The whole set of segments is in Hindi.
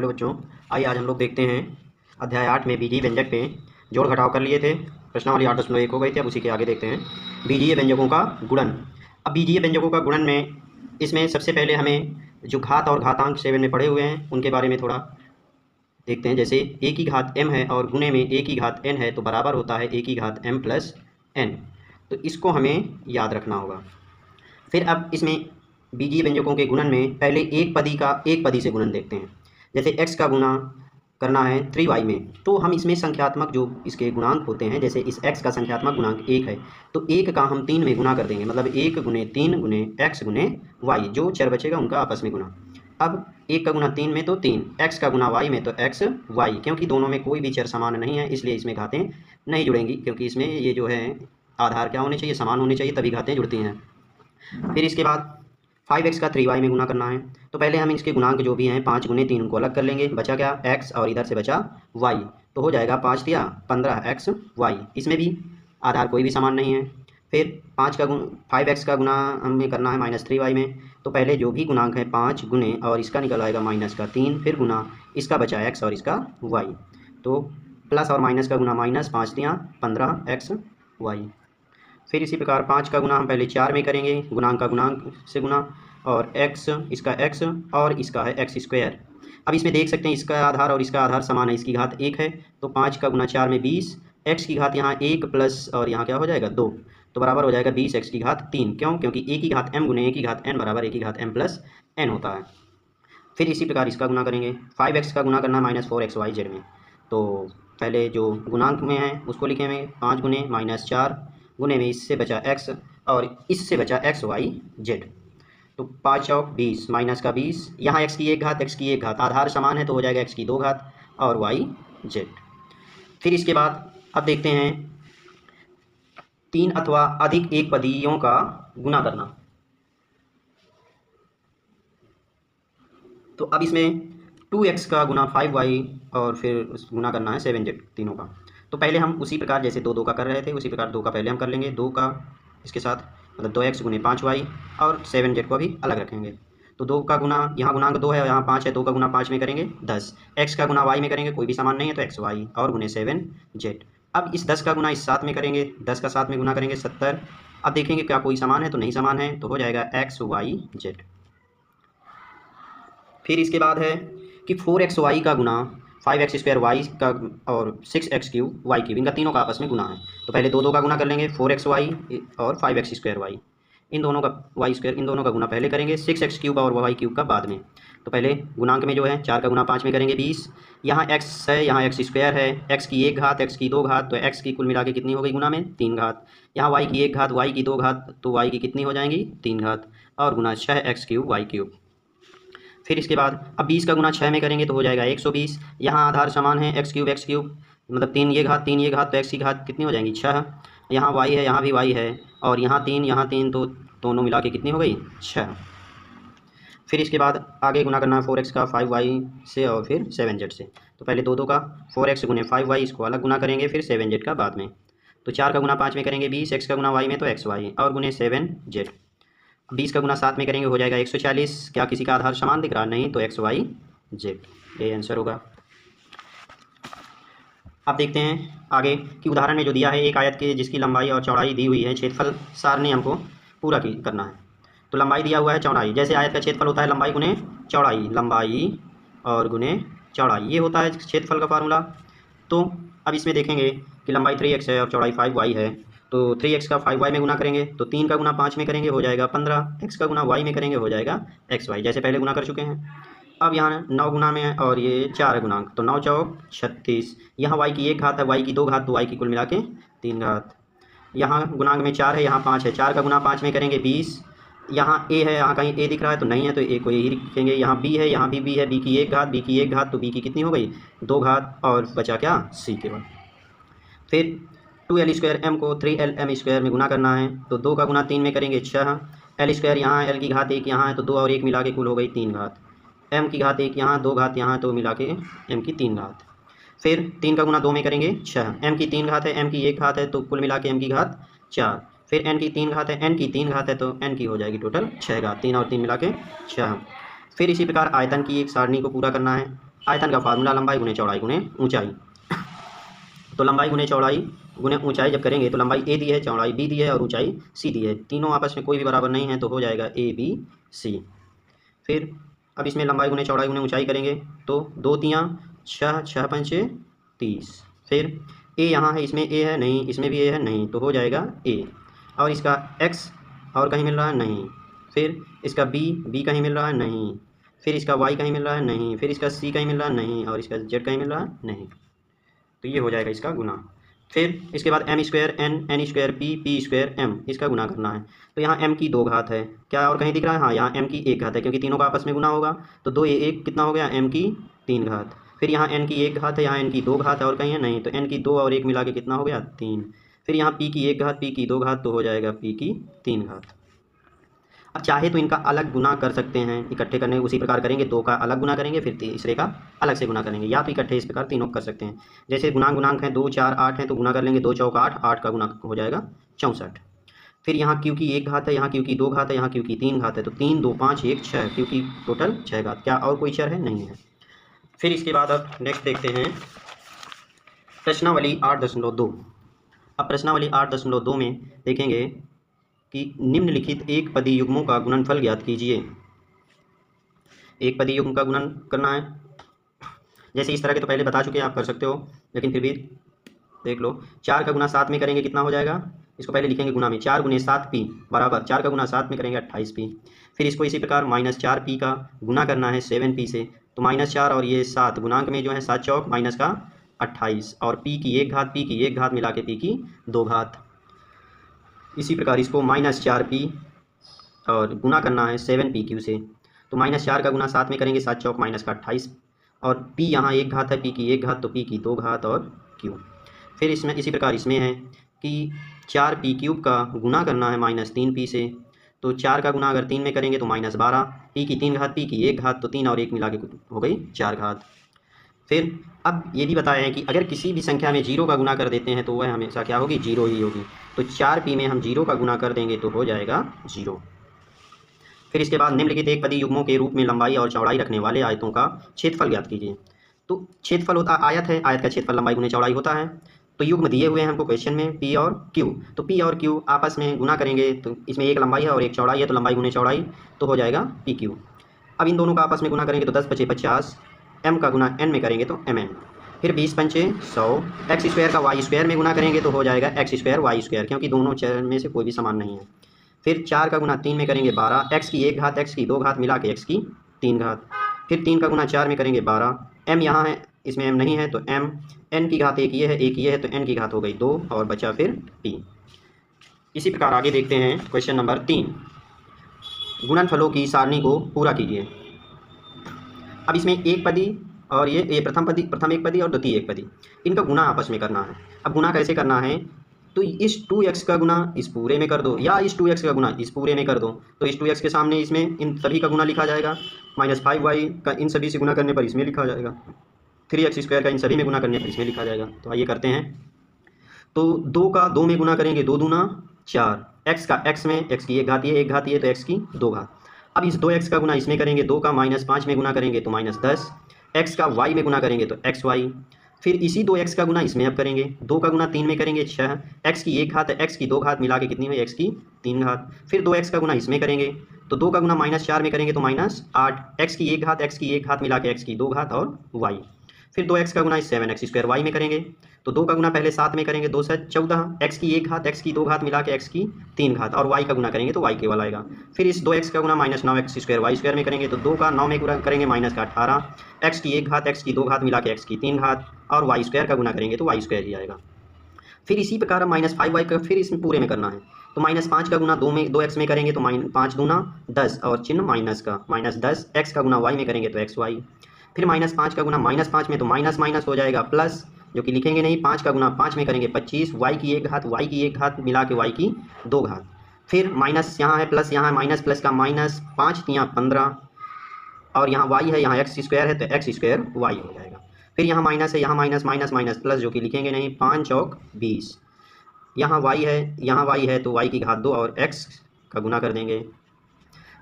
हेलो बच्चों, आइए आज हम लोग देखते हैं अध्याय 8 में बीजीय व्यंजक पे जोड़ घटाव कर लिए थे। प्रश्नावली 8.1 हो गई थी। अब उसी के आगे देखते हैं बीजीय व्यंजकों का गुणन। अब बीजीय व्यंजकों का गुणन में इसमें सबसे पहले हमें जो घात और घातांक 7 में पढ़े हुए हैं उनके बारे में थोड़ा देखते हैं। जैसे ए की घात m है और गुणे में ए की घात n है तो बराबर होता है ए की घात m प्लस n। तो इसको हमें याद रखना होगा। फिर अब इसमें बीजीय व्यंजकों के गुणन में पहले एक पदी से गुणन देखते हैं। जैसे x का गुणा करना है 3y में, तो हम इसमें संख्यात्मक जो इसके गुणांक होते हैं, जैसे इस x का संख्यात्मक गुणांक 1 है तो 1 का हम 3 में गुना कर देंगे, मतलब 1 गुने 3 गुने x गुने y, जो चर बचेगा उनका आपस में गुना। अब 1 का गुना 3 में तो 3, x का गुना y में तो x y, क्योंकि दोनों में कोई भी चर समान नहीं है इसलिए इसमें घातें नहीं जुड़ेंगी, क्योंकि इसमें ये जो है आधार क्या होने चाहिए, समान होने चाहिए, तभी घातें जुड़ती हैं। फिर इसके बाद 5x का 3y में गुना करना है तो पहले हम इसके गुणांक जो भी हैं 5 गुने 3 उनको अलग कर लेंगे। बचा क्या, x, और इधर से बचा y, तो हो जाएगा 5 दिया 15x y। इसमें भी आधार कोई भी समान नहीं है। फिर 5x का गुना हमें करना है -3y में, तो पहले जो भी गुणांक है 5 गुने और इसका निकल आएगा माइनस का 3, फिर गुना इसका बचा x और इसका y, तो प्लस और माइनस का गुना माइनस, 5 दिया 15x y। फिर इसी प्रकार 5 का गुना हम पहले 4 में करेंगे, गुणांक का गुणांक से गुना, और x, इसका x और इसका है x स्क्वायर। अब इसमें देख सकते हैं इसका आधार और इसका आधार समान है, इसकी घात 1 है तो 5 का गुना 4 में 20, x की घात यहाँ 1 प्लस और यहाँ क्या हो जाएगा 2, तो बराबर हो जाएगा 20x की घात 3। क्यों? क्योंकि a की घात m गुने a की घात n बराबर a की घात m प्लस n होता है। फिर इसी प्रकार इसका गुना करेंगे। 5x का गुना करना है -4xyz में, तो पहले जो गुणांक में है उसको लिखेंगे 5 गुने -4 गुने में इससे बचा x और इससे बचा xyz, तो 5 चौक 20 माइनस का 20, यहाँ x की एक घात x की एक घात, आधार समान है तो हो जाएगा x की 2 घात और yz। फिर इसके बाद अब देखते हैं 3 अथवा अधिक एक पदियों का गुना करना। तो अब इसमें 2x का गुना 5y और फिर गुना करना है 7z तीनों का। तो पहले हम उसी प्रकार जैसे 2 का कर रहे थे उसी प्रकार 2 का पहले हम कर लेंगे, 2 का इसके साथ मतलब 2x गुने 5y और 7z को अभी अलग रखेंगे। तो 2 का गुना, यहाँ गुणांक 2 है और यहाँ 5 है, 2 का गुना 5 में करेंगे 10, x का गुना y में करेंगे, कोई भी समान नहीं है तो xy और गुने 7z। अब इस 10 का गुना इस 7 में करेंगे, 10 का 7 में गुना करेंगे 70। अब देखेंगे क्या कोई समान है तो नहीं समान है, तो हो जाएगा xyz। फिर इसके बाद है कि 4xy का गुना 5x स्क्वायर y का और 6x क्यूब y क्यूब, इनका तीनों का आपस में गुना है। तो पहले 2 का गुना कर लेंगे 4xy और 5x स्क्वायर y, इन दोनों का y स्क्वायर, इन दोनों का गुना पहले करेंगे, 6x क्यूब और y क्यूब का बाद में। तो पहले गुणांक में जो है 4 का गुना 5 में करेंगे 20, यहाँ x है यहाँ x स्क्वायर है, x की एक घात x की 2 घात, तो x की कुल मिला के कितनी हो गई गुना में 3 घात, यहाँ y की एक घात y की 2 घात, तो y की कितनी हो जाएंगी 3 घात और गुना 6x क्यूब y क्यूब। फिर इसके बाद अब 20 का गुना 6 में करेंगे तो हो जाएगा 120, यहाँ आधार समान है x क्यूब मतलब 3 ये घात तो x की घात कितनी हो जाएंगी 6, यहाँ y है यहाँ भी y है और यहाँ 3 तो दोनों मिला के कितनी हो गई 6। फिर इसके बाद आगे गुना करना है 4x का 5y से और फिर 7z से। तो पहले 2 का 4x गुने 5y इसको अलग गुना करेंगे, फिर 7z का बाद में। तो 4 का गुना 5 में करेंगे 20, x का गुना y में तो xy और गुने 7z। 20 का गुना 7 में करेंगे हो जाएगा 140, क्या किसी का आधार समान दिख रहा नहीं, तो xyz, ये आंसर होगा। अब देखते हैं आगे कि उदाहरण में जो दिया है एक आयत के जिसकी लंबाई और चौड़ाई दी हुई है, क्षेत्रफल सारणी हमको पूरा करना है। तो लंबाई दिया हुआ है चौड़ाई, जैसे आयत का क्षेत्रफल होता है लंबाई गुने चौड़ाई, लंबाई और गुने चौड़ाई, ये होता है क्षेत्रफल का फार्मूला। तो अब इसमें देखेंगे कि लंबाई 3x है और चौड़ाई 5y है, तो 3x का 5y में गुना करेंगे तो 3 का गुना 5 में करेंगे हो जाएगा 15, x का गुना y में करेंगे हो जाएगा xy, जैसे पहले गुना कर चुके हैं। अब यहाँ 9 गुना में और ये 4 है गुणांक, तो 9 चौक 36, यहाँ y की एक घात है y की 2 घात, तो y की कुल मिला के 3 घात, यहाँ गुणांक में 4 है यहाँ 5 है, 4 का गुना 5 में करेंगे 20, यहाँ a है यहाँ कहीं a दिख रहा है तो नहीं है तो a को यही लिखेंगे, यहाँ b है यहाँ भी b है, b की एक घात तो b की कितनी हो गई 2 घात और बचा क्या c केवल। फिर 2l स्क्वायर m को 3lm स्क्वायर में गुना करना है, तो 2 का गुना 3 में करेंगे 6, l स्क्वायर यहाँ l की घात 1 यहाँ है तो 2 और 1 मिला के कुल हो गई 3 घात, m की घात 1 यहाँ 2 घात यहाँ तो मिला के m की 3 घात। फिर 3 का गुना 2 में करेंगे 6, m की 3 घात है m की 1 घात है तो कुल मिला के m की घात 4, फिर n की 3 घात है n की 3 घात है तो n की हो जाएगी टोटल 6 घात, 3 और 3 मिला के 6। फिर इसी प्रकार आयतन की एक सारणी को पूरा करना है। आयतन का फार्मूला लंबाई गुने चौड़ाई गुने ऊंचाई। तो लंबाई गुने चौड़ाई गुने ऊंचाई जब करेंगे तो लंबाई ए दी है, चौड़ाई बी दी है और ऊंचाई सी दी है। तीनों आपस में कोई भी बराबर नहीं है तो हो जाएगा ए बी सी। फिर अब इसमें लंबाई गुने चौड़ाई गुने ऊंचाई करेंगे तो 2 तियाँ 6, 6 पंचे 30। फिर ए यहाँ है, इसमें ए है नहीं, इसमें भी ए है नहीं, तो हो जाएगा ए। और इसका एक्स और कहीं मिल रहा है नहीं। फिर इसका बी कहीं मिल रहा है नहीं। फिर इसका वाई कहीं मिल रहा है नहीं। फिर इसका सी कहीं मिल रहा है नहीं। और इसका जेड कहीं मिल रहा है नहीं। तो ये हो जाएगा इसका गुना। फिर इसके बाद M square N square P square M, इसका गुना करना है। तो यहाँ एम की 2 घात है, क्या और कहीं दिख रहा है? हाँ, यहाँ एम की 1 घात है, क्योंकि तीनों का आपस में गुना होगा। तो 2 1 कितना हो गया? एम की 3 घात। फिर यहाँ एन की 1 घात है, यहाँ एन की 2 घात है और कहीं है नहीं, तो एन की 2 और 1 मिला के कितना हो गया? 3। फिर यहाँ पी की 1 घात पी की 2 घात, तो हो जाएगा पी की 3 घात। अब चाहे तो इनका अलग गुना कर सकते हैं, इकट्ठे करने उसी प्रकार करेंगे, 2 का अलग गुना करेंगे, फिर तीसरे का अलग से गुना करेंगे, या तो इकट्ठे इस प्रकार तीनों कर सकते हैं। जैसे गुणांक हैं 2 4 8 हैं, तो गुना कर लेंगे 2 चौक 8, 8 का गुना हो जाएगा 64। फिर यहाँ क्यू की 1 घात है, यहाँ क्यू की 2 घात है, यहाँ क्यू की 3 घात है, तो 3 2 5 1 6, क्यू की टोटल 6 घात। क्या और कोई चर है? नहीं है। फिर इसके बाद अब नेक्स्ट देखते हैं प्रश्नावली 8.2। अब प्रश्नावली 8.2 में देखेंगे कि निम्नलिखित एक पदी युग्मों का गुणनफल ज्ञात कीजिए। एक पदी युग्म का गुणन करना है। जैसे इस तरह के तो पहले बता चुके हैं, आप कर सकते हो, लेकिन फिर भी देख लो। 4 का गुना 7 में करेंगे कितना हो जाएगा? इसको पहले लिखेंगे गुना में, 4 गुने 7 पी बराबर 4 का गुना 7 में करेंगे 28 पी। फिर इसको इसी प्रकार -4 पी का गुना करना है 7 पी से, तो -4 और ये 7 गुणांक में जो है 7 चौक माइनस का 28 और पी की 1 घात पी की 1 घात मिला के पी की 2 घात। इसी प्रकार इसको -4 पी और गुना करना है 7 पी क्यू से, तो -4 का गुना 7 में करेंगे 7 चौक माइनस का 28 और पी यहाँ 1 घात है, पी की 1 घात, तो पी की 2 घात और क्यू। फिर इसमें इसी प्रकार इसमें है कि 4 पी क्यूब का गुना करना है -3 पी से, तो 4 का गुना अगर 3 में करेंगे तो -12, पी की 3 घात पी की 1 घात, तो 3 और 1 मिला के हो गई 4 घात। फिर अब ये भी बताया है कि अगर किसी भी संख्या में 0 का गुना कर देते हैं तो वह हमेशा क्या होगी? 0 ही होगी। तो 4 पी में हम 0 का गुना कर देंगे तो हो जाएगा 0। फिर इसके बाद निम्नलिखित एक पदी युग्मों के रूप में लंबाई और चौड़ाई रखने वाले आयतों का क्षेत्रफल ज्ञात कीजिए। तो क्षेत्रफल होता आयत है, आयत का क्षेत्रफल लंबाई गुने चौड़ाई होता है। तो युग्म दिए हुए हैं हमको क्वेश्चन में पी और क्यू, तो पी और क्यू आपस में गुना करेंगे, तो इसमें एक लंबाई है और एक चौड़ाई है, तो लंबाई गुने चौड़ाई, तो हो जाएगा पी क्यू। अब इन दोनों का आपस में गुना करेंगे तो 10 × 5 = 50, एम का गुना एन में करेंगे तो एम एन। फिर 20 × 5 = 100, एक्स स्क्वायर का वाई स्क्वायर में गुना करेंगे तो हो जाएगा एक्स स्क्वायर वाई स्क्वायर, क्योंकि दोनों चर में से कोई भी समान नहीं है। फिर 4 का गुना 3 में करेंगे 12, एक्स की 1 घात एक्स की 2 घात मिला के एक्स की 3 घात। फिर 3 का गुना 4 में करेंगे 12, एम यहाँ है, इसमें एम नहीं है, तो एम, एन की घात एक ये है, एक ये है, तो एन की घात हो गई 2 और बचा फिर पी। इसी प्रकार आगे देखते हैं क्वेश्चन नंबर 3, गुणनफलों की सारणी को पूरा कीजिए। अब इसमें एक पदी और ये प्रथम एक पदी और द्वितीय एक पदी, इनका गुना आपस में करना है। अब गुना कैसे करना है? तो इस 2x का गुना इस पूरे में कर दो, या इस 2x का गुना इस पूरे में कर दो। तो इस 2x के सामने इसमें इन सभी का गुना लिखा जाएगा, -5y का इन सभी से गुना करने पर इसमें लिखा जाएगा, 3x² का इन सभी में गुना करने पर इसमें लिखा जाएगा। तो आइए करते हैं। तो 2 का 2 में गुना करेंगे, 2 दूना 4, x का x में, x की 1 घात ये 1 घात ये, तो x की 2 घात। अब इस 2x का गुना इसमें करेंगे, 2 का -5 में गुना करेंगे तो -10, x का y में गुना करेंगे तो xy। फिर इसी 2x का गुना इसमें अब करेंगे, 2 का गुना 3 में करेंगे 6, x की 1 घात है, x की 2 घात मिला के कितनी हुई? x की 3 घात। फिर 2x का गुना इसमें करेंगे, तो 2 का गुना -4 में करेंगे तो -8, x की 1 घात x की 1 घात मिला के x की 2 घात और y। फिर 2x का गुना इस 7x² y में करेंगे, तो 2 का गुना पहले 7 में करेंगे, 2 7 14, x की 1 घात x की 2 घात मिला के x की 3 घात और y का गुना करेंगे तो y केवल आएगा। फिर इस 2x का गुना -9x² y² में करेंगे, तो 2 का 9 में गुना करेंगे -18, x की 1 घात x की 2 घात मिला के x की 3 घात और y² का गुना करेंगे तो y² ही आएगा। फिर इसी प्रकार -5y का फिर इसमें पूरे में करना है, तो -5 का गुना 2x में करेंगे तो 5 दूना 10 और चिन्ह माइनस का -10, x का गुना y में करेंगे तो xy। फिर -5 का गुना -5 में तो माइनस हो जाएगा प्लस, जो कि लिखेंगे नहीं, 5 का गुना 5 में करेंगे 25, y की 1 घात y की 1 घात मिला के y की 2 घात। फिर माइनस यहाँ है, प्लस यहाँ है, माइनस प्लस का माइनस, 5 × 15 और यहाँ y है, यहाँ x² है तो x² y हो जाएगा। फिर यहाँ माइनस है, यहाँ माइनस माइनस माइनस प्लस, जो कि लिखेंगे नहीं, 5 चौक 20, यहाँ y है, यहाँ y है तो y की घात 2 और x का गुना कर देंगे।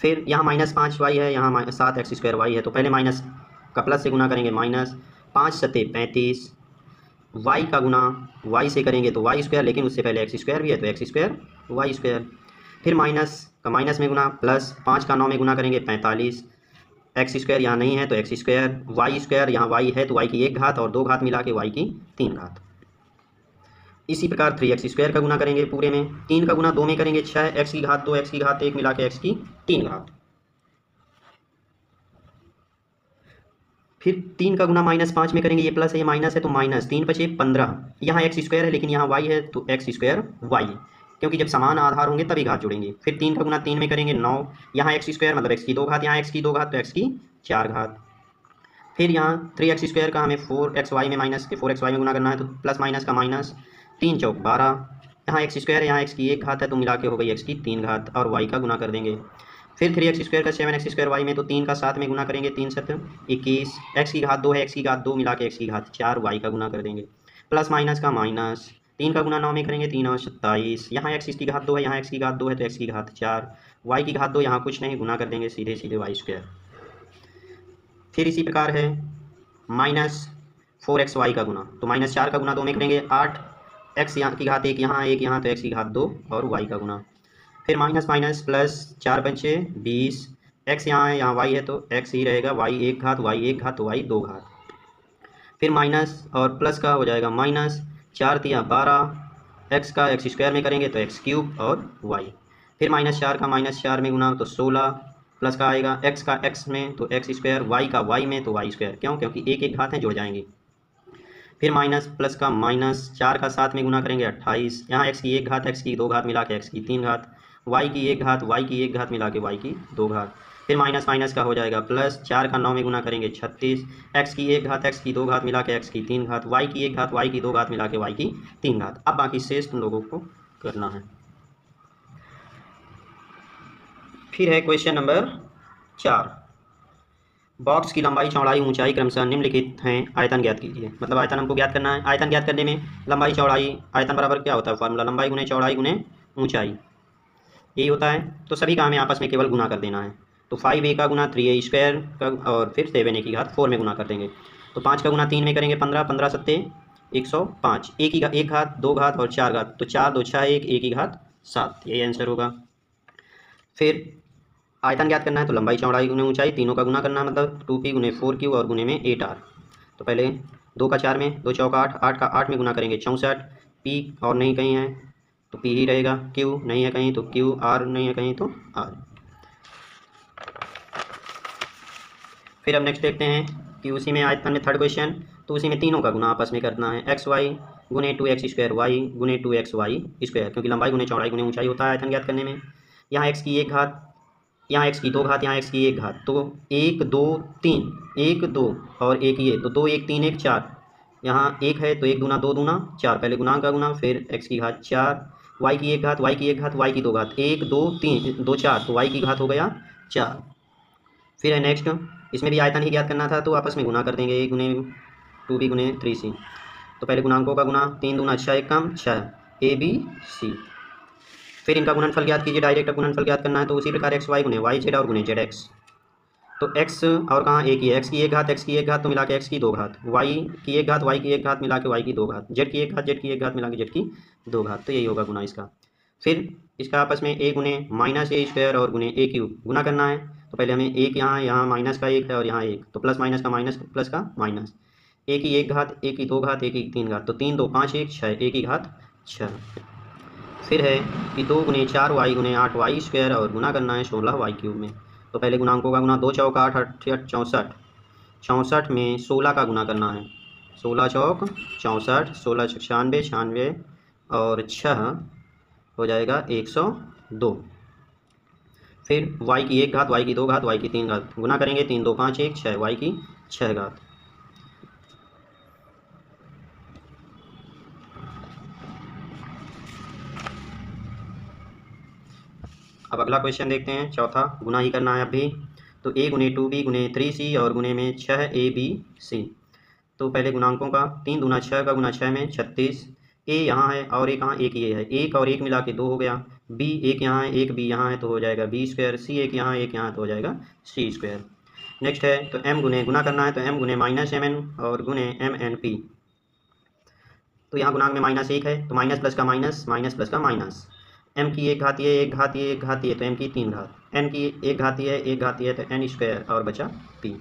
फिर यहाँ -5y है, यहाँ 7x² y है, तो पहले का प्लस से गुना करेंगे माइनस, 5 सत्ते 35, वाई का गुना वाई से करेंगे तो वाई स्क्वायर, लेकिन उससे पहले एक्स स्क्वायर भी है तो एक्स स्क्वायर वाई स्क्वायर, फिर माइनस का माइनस में गुना, प्लस 5 का 9 में गुना करेंगे 45, एक्स स्क्वायर यहाँ नहीं है तो एक्स स्क्वायर, यहाँ वाई है तो वाई की 1 घात और 2 घात मिला के वाई की 3 घात। इसी प्रकार 3x स्क्वायर का गुना करेंगे पूरे में, 3 का गुना 2 में करेंगे 6, एक्स की घात 2 एक्स की घात 1 मिला के एक्स की 3 घात, फिर 3 का गुना -5 में करेंगे, ये प्लस है ये माइनस है तो माइनस 3 पचे 15, यहाँ एक्स स्क्वायर है लेकिन यहाँ वाई है तो एक्स स्क्वायर वाई, क्योंकि जब समान आधार होंगे तभी घात जुड़ेंगे। फिर 3 का गुना 3 में करेंगे 9, यहाँ एक्स स्क्वायर मतलब एक्स की 2 घात, यहाँ एक्स की 2 घात तो एक्स की 4 घात, फिर यहाँ 3x स्क्वायर का हमें 4xy में माइनस के 4xy में गुना करना है तो प्लस माइनस का माइनस, 3 चौक 12, यहाँ एक्स स्क्वायर है यहाँ एक्स की 1 घात है तो मिला के हो गई एक्स की 3 घात और वाई का गुना कर देंगे। फिर 3x स्क्वायर का 7x स्क्वायर वाई में तो 3 का 7 में गुना करेंगे, 3 7 21, एक्स की घात 2 है एक्स की घात 2 मिला के एक्स की घात 4 वाई का गुना कर देंगे, प्लस माइनस का माइनस, 3 का गुना 9 में करेंगे 3 और 27, यहाँ एक्स की घात 2 है यहाँ एक्स की घात 2 है तो एक्स की घात 4, वाई की घात 2 यहाँ कुछ नहीं गुना कर देंगे सीधे सीधे वाई स्क्वायर। फिर इसी प्रकार है -4xy का गुना, तो -4 का गुना 2 में करेंगे 8, एक्स यहाँ की घात 1 यहाँ तो एक्स की घात 2 और वाई का गुना, फिर माइनस माइनस प्लस 4 पंचे 20, एक्स यहाँ है यहाँ वाई है तो एक्स ही रहेगा, वाई 1 घात तो वाई 2 घात, फिर माइनस और प्लस का हो जाएगा माइनस, 4 तिया 12, एक्स का एक्स स्क्वायर में करेंगे तो एक्स क्यूब और वाई, फिर -4 का -4 में गुना तो 16, प्लस का आएगा एक्स का एक्स में तो एक्स स्क्वायर, वाई का वाई में तो वाई स्क्वायर, क्यों क्योंकि एक एक घात हैं जुड़ जाएंगे, फिर माइनस प्लस का माइनस, 4 का 7 में गुना करेंगे 28, यहाँ एक्स की 1 घात एक्स की 2 घात मिला के एक्स की 3 घात, वाई की 1 घात वाई की 1 घात मिला के वाई की 2 घात, फिर माइनस माइनस का हो जाएगा प्लस, 4 का 9 में गुना करेंगे 36, एक्स की 1 घात एक्स की 2 घात मिला के एक्स की 3 घात, वाई की 1 घात वाई की 2 घात मिला के वाई की 3 घात। अब बाकी शेष तुम लोगों को करना है। फिर है क्वेश्चन नंबर 4, बॉक्स की लंबाई चौड़ाई ऊंचाई क्रमशः निम्नलिखित हैं, आयतन ज्ञात कीजिए। मतलब आयतन हमको ज्ञात करना है, आयतन ज्ञात करने में लंबाई चौड़ाई, आयतन बराबर क्या होता है फार्मूला, लंबाई गुने चौड़ाई गुने ऊंचाई, यही होता है। तो सभी का हमें आपस में केवल गुना कर देना है, तो 5a का गुना 3a स्क्वायर का और फिर 7a की घात 4 में गुना कर देंगे, तो 5 का गुना 3 में करेंगे 15, 15 सत्ते 105, a की 1 घात 2 घात और 4 घात तो 4 2 6 1, a की घात 7, यही आंसर होगा। फिर आयतन ज्ञात करना है तो लंबाई चौड़ाई गुने ऊंचाई तीनों का गुना करना है, मतलब 2p गुने 4q और गुने में 8r, तो पहले 2 का 4 में 2 चौका 8, 8 का 8 में गुना करेंगे 64, p और नहीं कहीं है तो p ही रहेगा, q नहीं है कहीं तो q, r नहीं है कहीं तो r। फिर अब नेक्स्ट देखते हैं कि उसी में आयतन में थर्ड क्वेश्चन, तो उसी में तीनों का गुना आपस में करना है, एक्स वाई गुने 2x स्क्वायर वाई गुने 2x वाई स्क्वायर, क्योंकि लंबाई गुने चौड़ाई गुने ऊंचाई होता है आयतन ज्ञात करने में। यहाँ x की 1 घात यहाँ एक्स की 2 घात यहाँ एक्स की 1 घात, तो 1 2 3 1 2 और 1 ये तो 2 1 3 1 4, यहाँ 1 है तो 1 दूना 2 दूना 4, पहले गुणांक का गुना फिर एक्स की घात 4, वाई की 1 घात वाई की 1 घात वाई की 2 घात, 1 2 3 2 4 तो वाई की घात हो गया 4। फिर है नेक्स्ट, इसमें भी आयतन ही ज्ञात करना था तो आपस में गुना कर देंगे, 1 गुने 2b गुने 3c, तो पहले गुणांकों का गुना 3 दूना 6 1 कम 6 a b c, फिर इनका गुणनफल ज्ञात कीजिए, डायरेक्ट गुणनफल ज्ञात करना है तो उसी प्रकार एक्स वाई गुने वाई जेड और गुने जेड एक्स, तो x और कहाँ एक ही है, एक्स की 1 घात एक्स की 1 घात तो मिला के एक्स की 2 घात, वाई की 1 घात वाई की 1 घात मिला के वाई की 2 घात, जेड की 1 घात जेड की 1 घात मिला के जेड की 2 घात, तो यही होगा गुना इसका। फिर इसका आपस में a गुने माइनस a स्क्वायर और गुने a क्यूब गुना करना है, तो पहले हमें एक यहाँ माइनस का 1 है और यहाँ 1, तो प्लस माइनस का माइनस प्लस का माइनस, a की 1 घात a की 2 घात a की 3 घात, तो 3 2 5 1 6 a की घात 6। फिर है कि 2 गुने 4 वाई गुने 8 वाई स्क्वायर और गुना करना है 16 वाई क्यूब में, तो पहले गुणांकों का गुना 2 चौका 8 8 64, 64 में 16 का गुना करना है, 16 चौक 64, 16 96 96 और 6 हो जाएगा 102। फिर वाई की 1 घात वाई की 2 घात वाई की 3 घात गुना करेंगे 3 2 5 1 6 वाई की 6 घात। अब अगला क्वेश्चन देखते हैं, चौथा गुना ही करना है अब भी, तो a गुने 2b गुने 3c और गुने में 6ab c, तो पहले गुणांकों का 3 दूना 6 का गुना 6 में 36, a यहाँ है और एक कहाँ एक ये है, 1 और 1 मिला के 2 हो गया, b एक यहाँ है 1 b यहाँ है तो हो जाएगा b स्क्वायर, c एक यहाँ तो हो जाएगा c स्क्वायर। नेक्स्ट है तो m गुने गुना करना है, तो m गुने माइनस एम एन और गुने एम एन पी। तो यहाँ गुणांक में -1 है, तो माइनस प्लस का माइनस, माइनस प्लस का माइनस। m की 1 घातीय, 1 घातीय, 1 घातीय, तो m की 3 घात, n की 1 घातीय, 1 घातीय, तो n स्क्वायर और बचा p।